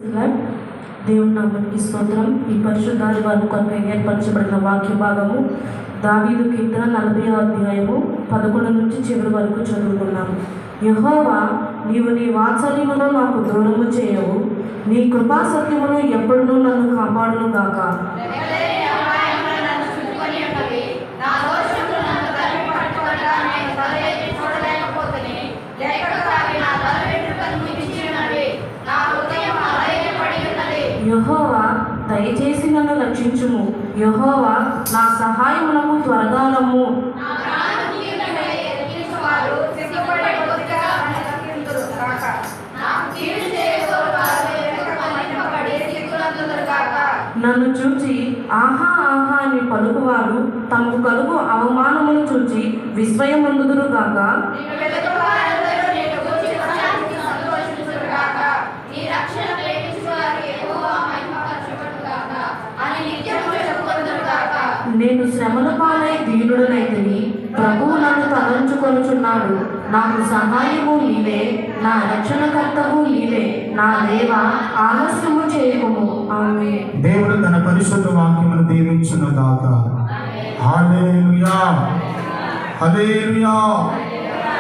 దేవుని నామానికి స్తోత్రం. ఈ పరిశుద్ధాదివారం కొరకు ఏర్పరచబడిన వాక్య భాగము దావీదు కీర్తన 40వ అధ్యాయము 11 నుంచి చివరి వరకు చదువుకున్నాము. యెహోవా, నీవు నీ వాత్సల్యమును నాకు దూరము చేయవు, నీ కృపా సత్యమును ఎప్పుడునూ నన్ను కాపాడును గాక. యెహోవా, దయచేసి నన్ను రక్షించుము. యెహోవా, నా సహాయమునకు త్వరగా రమ్ము. నన్ను చూచి ఆహా ఆహా అని పలుకువారు తమకు కలుగు అవమానమును చూచి విస్మయమందుదురు గాక. నేను శ్రమల పాలై దీనుడనైతిని, ప్రభువు నన్ను తలంచుకొనుచున్నాడు. నాకు సహాయము నీవే, నా రక్షణకర్తవు నీవే. నా దేవా, ఆలస్యము చేయకుము. ఆమేన్. దేవుడు తన పరిశుద్ధ వాక్యమును దీవించును గాక. హల్లెలూయా, హల్లెలూయా.